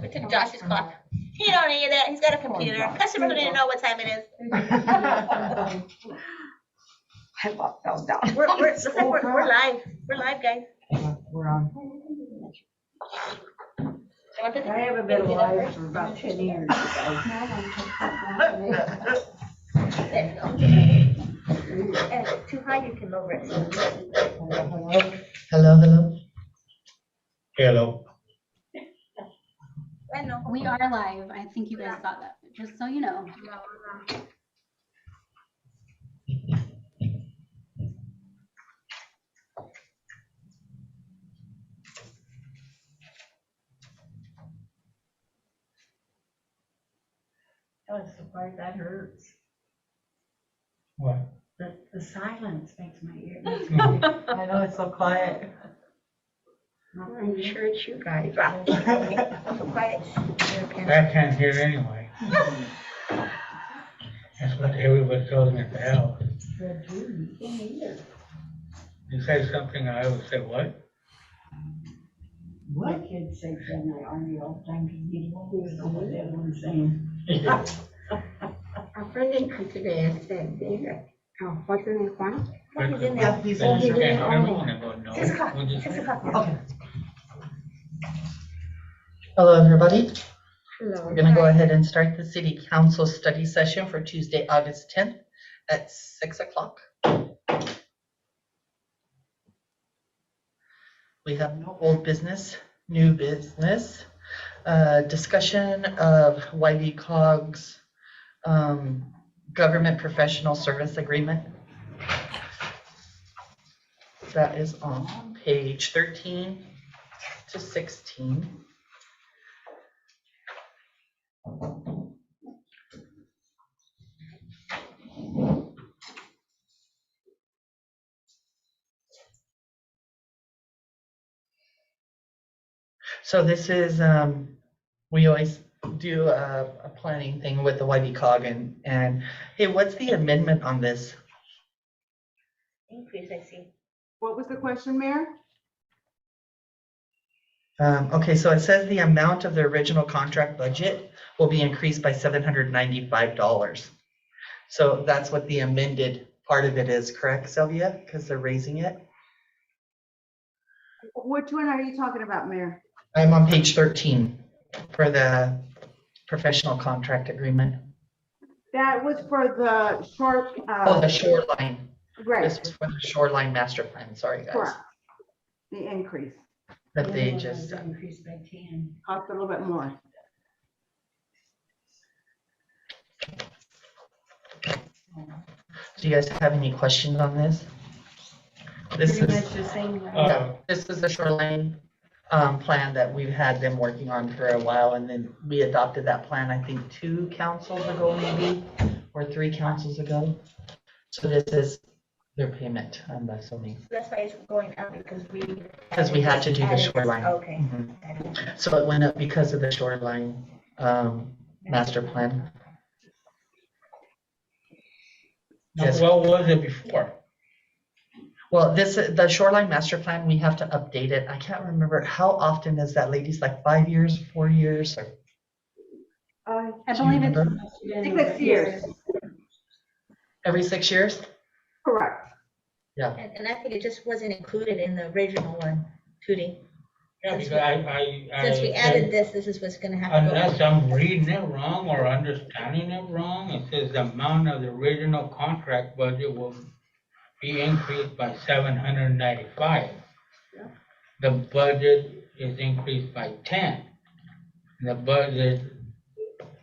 We took Josh's clock. He don't need that. He's got a computer. Customers don't even know what time it is. I fell down. We're live. We're live, guys. We're on. I haven't been alive for about 10 years. There you go. And if it's too high, you can lower it. Hello, hello. Hello. Bueno. We are live. I think you guys got that, just so you know. I was surprised that hurts. What? The silence makes my ear. I know, it's so quiet. I'm sure it's you guys. So quiet. I can't hear anyway. That's what everybody tells me at the house. You say something, I always say, what? My kids say that in my army all the time, because you don't know what everyone's saying. Our friend didn't come today. I said, David, what's in there, Juan? He's in Yeah, there. he's Then you in. can't hear me, and I go, no. 6 o'clock. We'll just- 6 o'clock. Okay. Hello, everybody. Hello. We're gonna go ahead and start the city council study session for Tuesday, August 10th at 6 o'clock. We have no old business, new business, discussion of YVCOG's government professional service agreement. That is on page 13 to 16. So this is, we always do a planning thing with the YVCOG and hey, what's the amendment on this? Increase, I see. What was the question, Mayor? Okay, so it says the amount of the original contract budget will be increased by $795. So that's what the amended part of it is, correct, Sylvia? Because they're raising it. Which one are you talking about, Mayor? I'm on page 13 for the professional contract agreement. That was for the short, Oh, the shoreline. right, This was for the shoreline master plan, sorry guys. correct. The increase, That they just, Increased by 10. cost a little bit more. do you guys have any questions on this? This Pretty is, much the same. yeah, this is the shoreline plan that we've had them working on for a while, and then we adopted that plan, I think, 2 councils ago maybe, or 3 councils ago. So this is their payment, I'm assuming, That's why it's going up because because we had to do the added this. shoreline. Okay. Mhm. So it went up because of the shoreline master plan. Yes. What was it before? Well, the shoreline master plan, we have to update it. I can't remember, how often is that, ladies? Like 5 years, 4 years? Or I do you believe it's remember? 6 years, Every 6 years? correct. Yeah. And I think it just wasn't included in the original one, Tootie. Yeah, Since because Since we added this is what's gonna have to go. unless I'm reading it wrong or understanding it wrong, it says the amount of the original contract budget will be increased by 795. The budget is increased by 10. The budget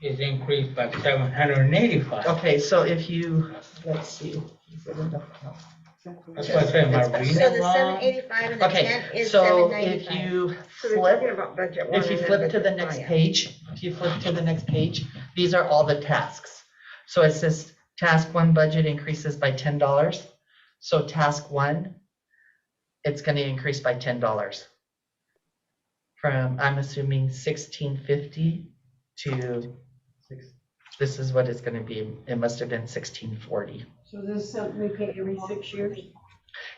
is increased by 785. Okay, so if you, let's see. Is it in the- no. That's what I said, am I reading So it the wrong? 785 and the 10 Okay, is so 795. if you So they're talking flip, about budget one. if you and then flip to budget- the oh, next yeah. page, if you flip to the next page, these are all the tasks. So it says task 1 budget increases by $10. So task 1, it's gonna increase by $10. From, I'm assuming 1650 to, this is what it's gonna be. It must have been 1640. So this is something we pay every 6 years?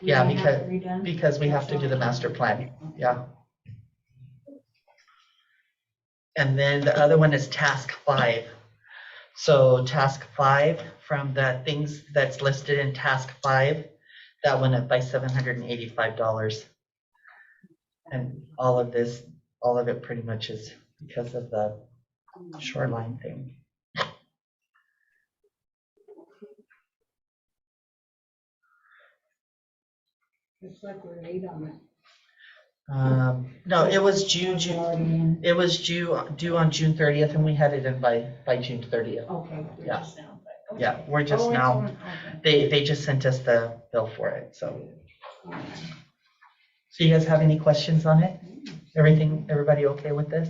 Yeah, We have because, it redone? because we have to do the master plan, yeah. And then the other one is task 5. So task 5, from the things that's listed in task 5, that went up by $785. And all of it pretty much is because of the shoreline thing. It's like we're late on it. No, it was due It's already in. it was due on June 30th, and we had it in by June 30th. Okay. we're Yeah. just now, but- Yeah, we're just Oh, it's now, on, okay. they just sent us the bill for it, so. So you guys have any questions on it? Everybody okay with this?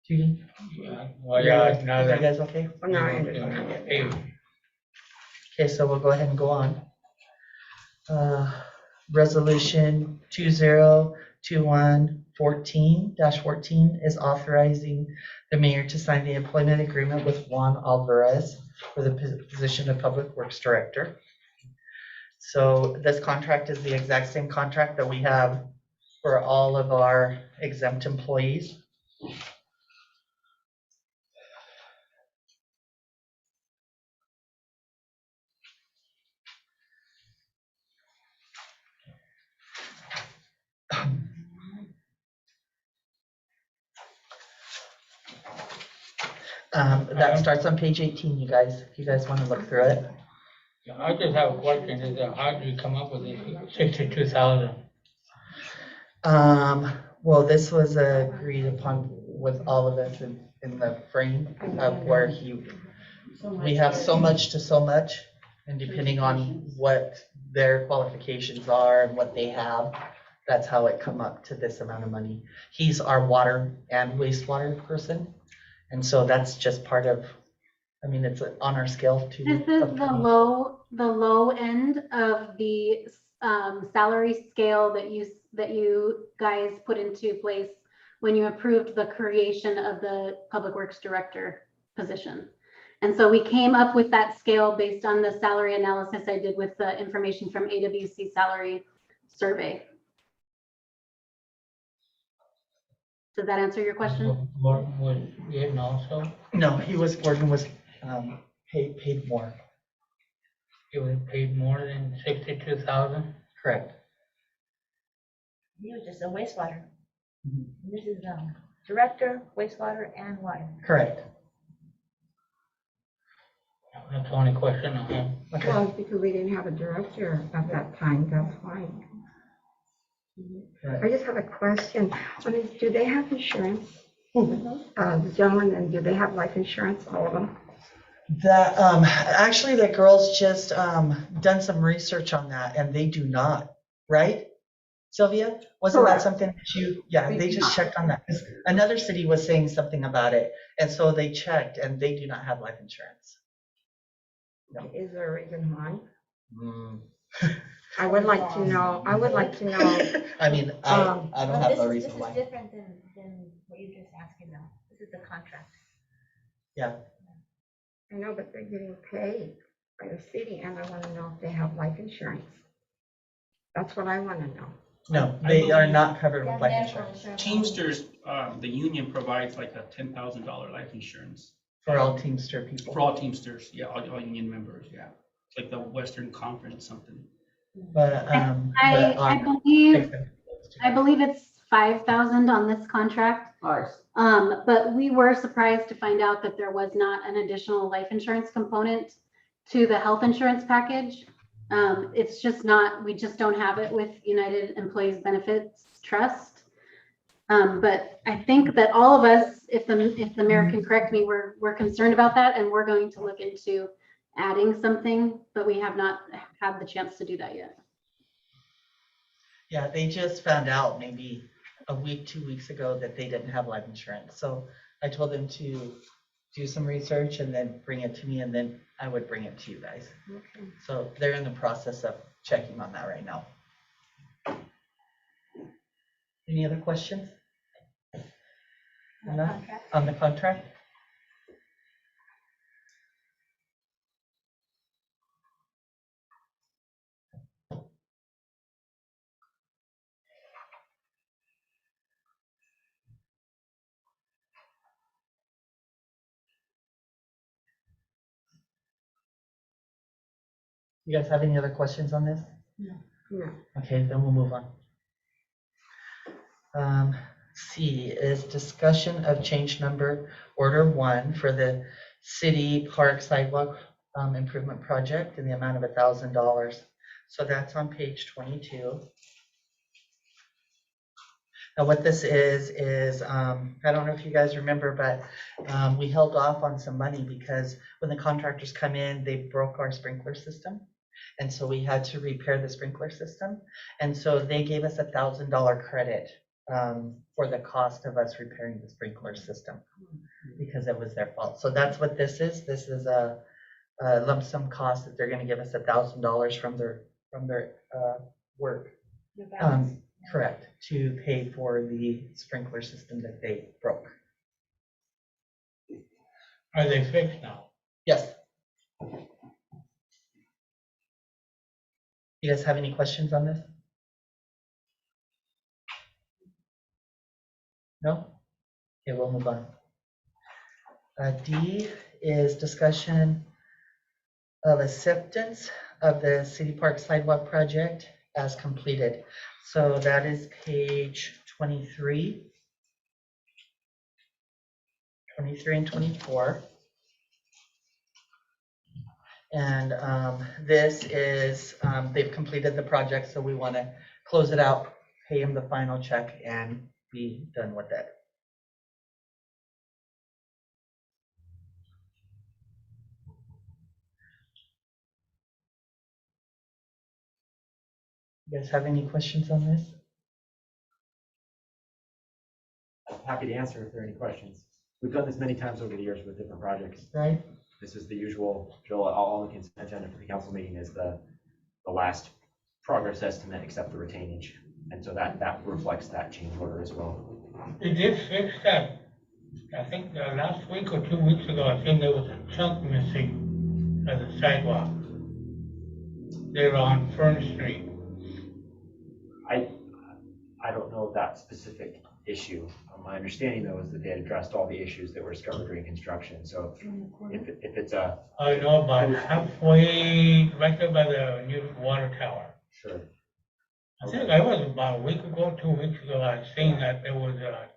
Judy? Yeah, well, yeah, now You that. guys okay? Well, now I understand it. Hey, Okay, so we'll go ahead and go on. Resolution 2021-14 is authorizing the mayor to sign the employment agreement with Juan Alvarez for the position of Public Works Director. So this contract is the exact same contract that we have for all of our exempt employees. That starts on page 18, you guys, if you guys want to look through it. I just have a question, is how did you come up with this 62,000? Well, this was agreed upon with all of us in the frame of where we have so much to so much, and depending on what their qualifications are and what they have, that's how it come up to this amount of money. He's our water and wastewater person, and so that's just part of, I mean, it's on our scale to. This is the low end of the salary scale that you guys put into place when you approved the creation of the Public Works Director position. And so we came up with that scale based on the salary analysis I did with the information from AWC salary survey. Does that answer your question? Gordon was getting also, No, Gordon was paid more, he was paid more than 62,000? correct? He was just a wastewater. Mhm. This is director, wastewater and water. Correct. That's the only question I have. Okay. Well, because we didn't have a director at that time, that's why. Right. I just have a question. Do they have insurance? The gentlemen, and do they have life insurance, all of them? That, actually, the girls just, done some research on that, and they do not, right? Sylvia, wasn't that Correct. something that yeah, They they do just not. checked on that. 'Cause another city was saying something about it, and so they checked, and they do not have life insurance. Is there a reason why? Mm. I would like to know, I mean, I don't have no reason This why. is different than what you're just asking now. This is the contract. Yeah, I know, but they're getting paid by the city, and I want to know if they have life insurance. That's what I want to know. no, they are not covered with life insurance Teamsters, the union provides like a $10,000 life insurance for all Teamster people. for all Teamsters, yeah, all union members, yeah. It's like the Western Conference something. But, I believe it's 5,000 on this contract. Ours. But we were surprised to find out that there was not an additional life insurance component to the health insurance package. It's just not, we just don't have it with United Employees Benefits Trust. But I think that all of us, if the mayor can correct me, we're concerned about that, and we're going to look into adding something, but we have not had the chance to do that yet. Yeah, they just found out maybe a week, 2 weeks ago that they didn't have life insurance. So I told them to do some research and then bring it to me, and then I would bring it to you guys. Okay. So they're in the process of checking on that right now. Any other questions? Enough on the contract? You guys have any other questions on this? No. Okay, then we'll move on. C is discussion of change number order 1 for the city park sidewalk improvement project in the amount of $1,000. So that's on page 22. Now what this is I don't know if you guys remember, but we held off on some money because when the contractors come in, they broke our sprinkler system. And so we had to repair the sprinkler system. And so they gave us $1,000 credit for the cost of us repairing the sprinkler system because it was their fault. So that's what this is. This is a lump sum cost that they're going to give us $1,000 from their work. Correct, to pay for the sprinkler system that they broke. Are they fixed now? Yes. You guys have any questions on this? No? Okay, we'll move on. D is discussion of acceptance of the city park sidewalk project as completed. So that is page 23 and 24. And this is, they've completed the project, so we want to close it out, pay them the final check, and be done with it. You guys have any questions on this? Happy to answer if there are any questions. We've done this many times over the years with different projects. Right? This is the usual, Joel, all on the consent agenda for the council meeting is the last progress estimate except the retainage. And so that reflects that change order as well. They did fix that. I think last week or 2 weeks ago, I think there was a chunk missing of the sidewalk. They were on Fern Street. I don't know that specific issue. My understanding though is that they had addressed all the issues that were discovered during construction. So if it's a I know about halfway, right there by the new water tower. sure. I think that was about a week ago, 2 weeks ago, I seen that there was I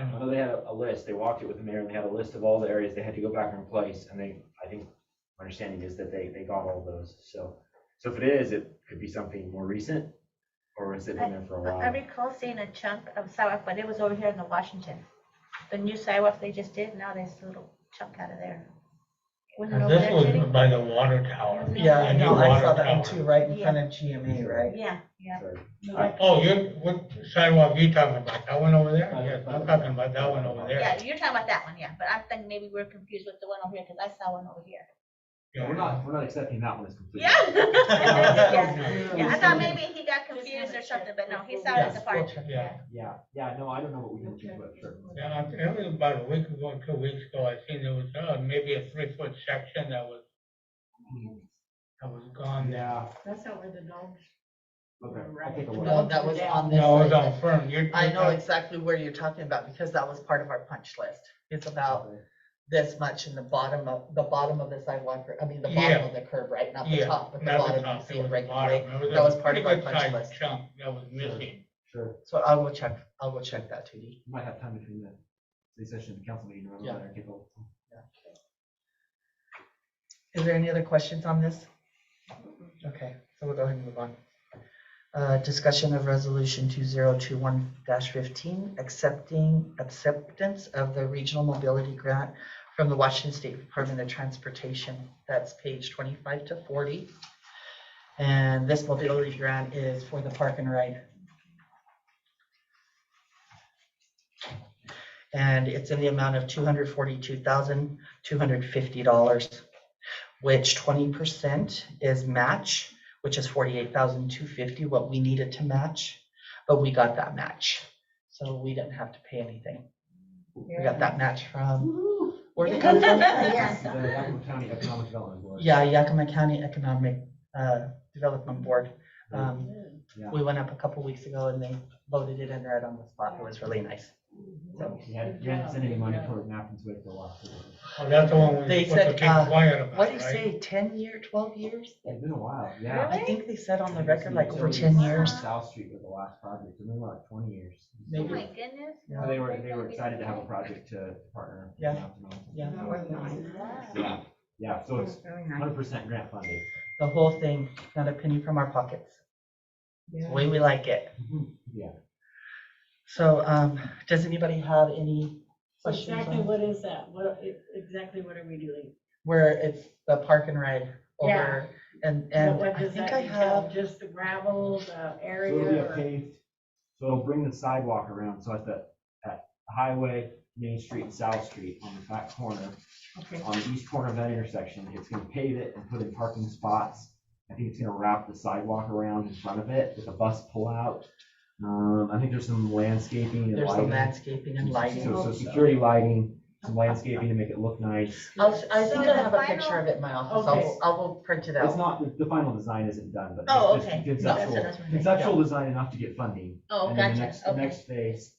don't I know. know they had a list. They walked it with the mayor and they had a list of all the areas they had to go back and replace. And I think my understanding is that they got all of those. So if it is, it could be something more recent, or has it been there for a I while? recall seeing a chunk of sidewalk, but it was over here in the Washington. The new sidewalk they just did, now there's a little chunk out of there. Wasn't it over This there, was Judy? by the water tower. Yeah, The new no, I water saw that one tower. too, right in Yeah. front of GMA, right? Yeah, yeah. Sure. Oh, what sidewalk you talking about? That one over there? Yes, I'm talking about that one over there. Yeah, you're talking about that one, yeah, but I'm thinking maybe we're confused with the one over here, because I saw one over here. Yeah, we're not accepting that one as complete. Yeah. Yeah. Yeah, I thought maybe he got confused or something, but no, he saw it as a part. Yeah. Yeah, no, I don't know what we can do, but sure. Yeah, it was about a week ago, 2 weeks ago, I seen there was maybe a 3-foot section that was gone there. Yeah. That's over the dogs. Okay, I'll take a look. No, that was on this No, it was side. on Fern. I know exactly where you're talking about because that was part of our punch list. It's about this much in the bottom of the sidewalk, I mean, the bottom Yeah. of the curb, right? Not the Yeah, top, but the not the bottom, you top, see it it was right the away. bottom. It That was a part of pretty our good punch sized list. chunk that was missing. Sure. So I'll go check that too, Dee. We might have time between the session and the council meeting. Yeah. Take a look. Is there any other questions on this? Okay, so we'll go ahead and move on. Discussion of resolution 2021-15, acceptance of the regional mobility grant from the Washington State Department of Transportation. That's page 25 to 40. And this mobility grant is for the park and ride. And it's in the amount of $242,250, which 20% is match, which is $48,250, what we needed to match, but we got that match. So we didn't have to pay anything. We got that match from, where did it come from? Yes. The Yakima County Economic Development Board. Yeah, Yakima County Economic Development Board. Yeah. We went up a couple weeks ago and they voted it in right on the spot. It was really nice. So, We hadn't sent any money toward Napkins Way for a while. Oh, that's the one They we supposed to said, keep quiet about, what did he right? say, 10 year, 12 years? It's been a while, yeah. I think they said on the I record think like over utilities 10 years. on South Street was the last project, and they were like 20 years. Oh Maybe. my goodness. So they were excited to have a project to partner. with Yeah. Mountain Home. Yeah, That was nice. Yeah, yeah, so it's That was really nice. 100% grant funded. the whole thing, not a penny from our pockets. It's the way we like it. Yeah. So, does anybody have any So questions? exactly on what is that? Exactly what are we doing? where it's the park and ride over, and What I does think that I entail? have, Just the gravel, the So area? it'll be a or- paved, so it'll bring the sidewalk around, so at Highway, Main Street, and South Street on the back corner, Okay. on the east corner of that intersection, it's gonna pave it and put in parking spots. I think it's gonna wrap the sidewalk around in front of it with a bus pullout. I think there's some landscaping and there's some lighting. landscaping and lighting. So security lighting, some landscaping to make it look nice. I So think the I have a final- picture of it in my office. Okay. I'll go print it It's out. not, the final design isn't done, but Oh, it's okay. just That's what I conceptual, was wondering. conceptual design enough to get funding. Oh, And then gotcha, the okay. next phase,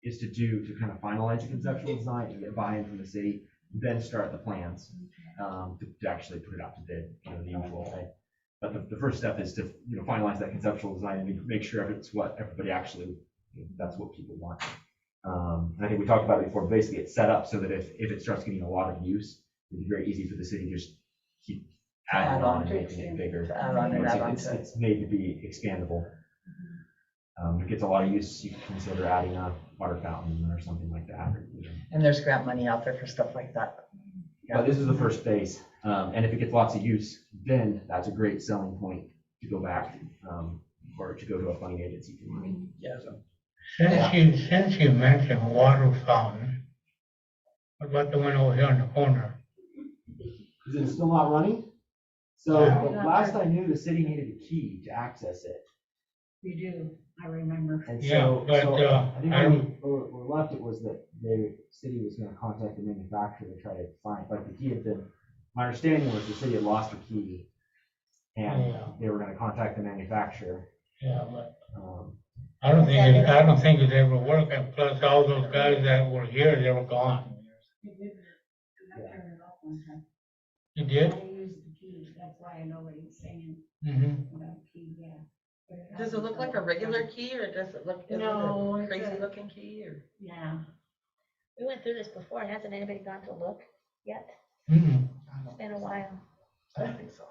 is to kind of finalize the conceptual design and get buy-in from the city, then start the plans, to actually put it out to bid, the usual thing. But the first step is to, finalize that conceptual design and make sure it's what everybody actually, that's what people want. And I think we talked about it before, basically it's set up so that if it starts getting a lot of use, it'd be very easy for the city to just keep adding on and making it bigger. To add on and add on It's to it. it's made to be expandable. If it gets a lot of use, you can consider adding a water fountain or something like that. And there's grant money out there for stuff like that. But this is the first phase, and if it gets lots of use, then that's a great selling point to go back, or to go to a funding agency for money. Yeah. So, Since you mentioned water fountain, what about the one over here in the corner? is it still not running? So Yeah. last I knew, the city needed a key to access it. You do, I remember. And Yeah, so, but, I think I where don't- we left it was that the city was gonna contact the manufacturer to try to find, but the key had been, my understanding was the city had lost the key. And Yeah. they were gonna contact the manufacturer. Yeah, but Um, I don't think it ever worked, and plus all those guys that were here, they were gone. You did, and I turned it off one time. You did? I used the key, that's why I know what he's saying Mm-hmm. about key, yeah. But Does it look like a regular key or does it look, is it No, a it's crazy a- looking key or? Yeah. We went through this before. Hasn't anybody gone to look yet? Mm-hmm. It's been a while. I don't think so.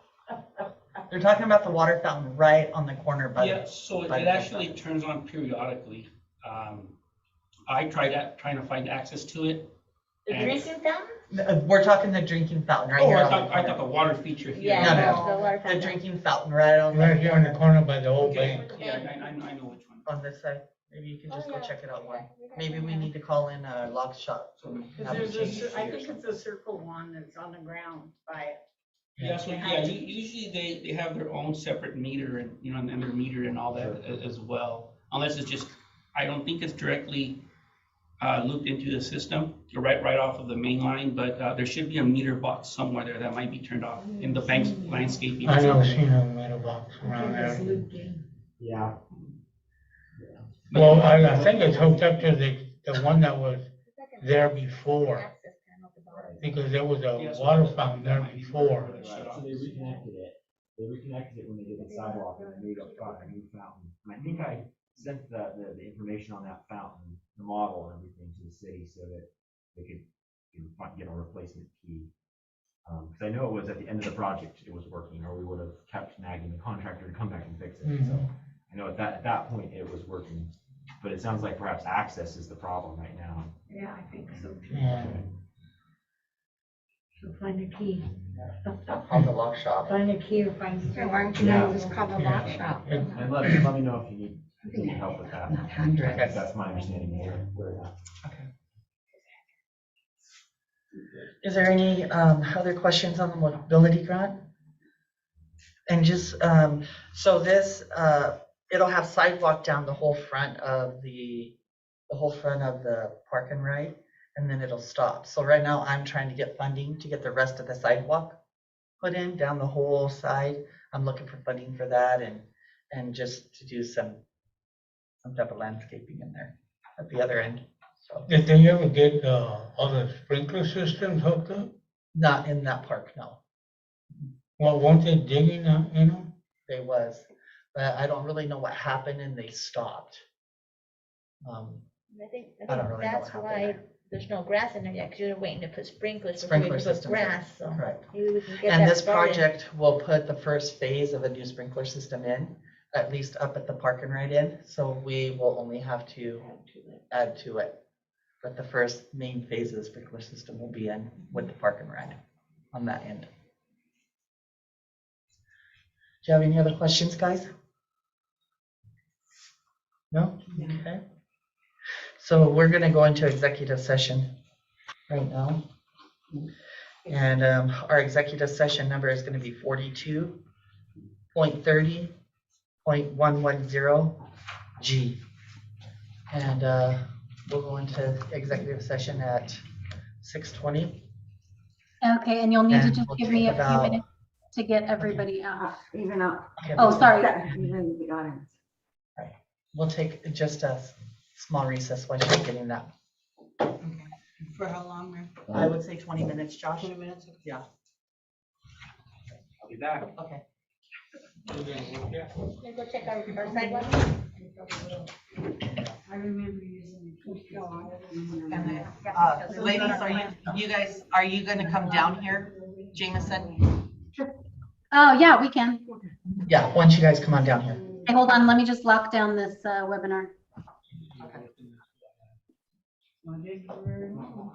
They're talking about the water fountain right on the corner by Yeah, the, so it by the- actually turns on periodically. I tried trying to find access to it. The And- drinking fountain? we're talking the drinking fountain right Oh, here I on the thought, I thought corner. the water feature here. Yeah, No, the water The fountain. drinking fountain right on Right here in the the, corner by the old Okay, bank. yeah, I know which one. on this side. Maybe you can just Oh, go yeah. check it out more. Maybe we need to call in a lock shop. So we can Because have it there's changed. I think it's a circle one that's on the ground by it. Yeah, so, yeah, usually they have their own separate meter and, and their meter and all that as well. Unless it's just, I don't think it's directly looped into the system, right off of the main line, but there should be a meter box somewhere there that might be turned off in the bank's landscaping. I never seen a metal box around It's there. looped in. yeah, Well, I think it's hooked up to the one that was there before, Access panel at the bottom. because there was a water fountain there before. right, so they reconnected it. They reconnected it when they did the sidewalk and they made a new fountain. And I think I sent the information on that fountain, the model and everything to the city so that they could get a replacement key. Because I know it was at the end of the project, it was working, or we would have kept nagging the contractor to come back and fix it. So I know at that point it was working, but it sounds like perhaps access is the problem right now. Yeah, I think so too. Yeah. So find a key. On the lock shop. Find a key or find. Yeah, why don't you Yeah. just call the lock shop? And let me know if you need help with that. Not hundreds. That's my understanding here. Where that. Is there any other questions on the mobility grant? And just, so this, it'll have sidewalk down the whole front of the park and ride, and then it'll stop. So right now I'm trying to get funding to get the rest of the sidewalk put in down the whole side. I'm looking for funding for that and just to do some type of landscaping in there at the other end. Did they ever get, all the sprinkler systems hooked up? Not in that park, no. Well, weren't they digging, They was, but I don't really know what happened and they stopped. I think I don't really know that's what happened why there. there's no grass in there yet, because you're waiting to put sprinklers before Sprinkler you put systems in. grass, so Correct. maybe we can get And that this started. project will put the first phase of a new sprinkler system in, at least up at the park and ride in, so we will only have to add to it. But the first main phase of the sprinkler system will be in with the park and ride on that end. Do you have any other questions, guys? No? Okay. So we're gonna go into executive session right now. And our executive session number is gonna be 42.30.110G. And we'll go into executive session at 6:20. Okay, and you'll need to And just we'll give me a take few about- minutes to get everybody out. Even up. Oh, sorry. Even the audience. We'll take just a small recess while you're getting that. For how long, ma'am? I would say 20 minutes, Josh. 20 minutes? Yeah, I'll be back. okay. Can we go check our sidewalk? I remember using the Ladies, are you gonna come down here, Jameson? Oh, yeah, we can. Yeah, once you guys come on down here. Hey, hold on, let me just lock down this webinar. Well, thank you very much.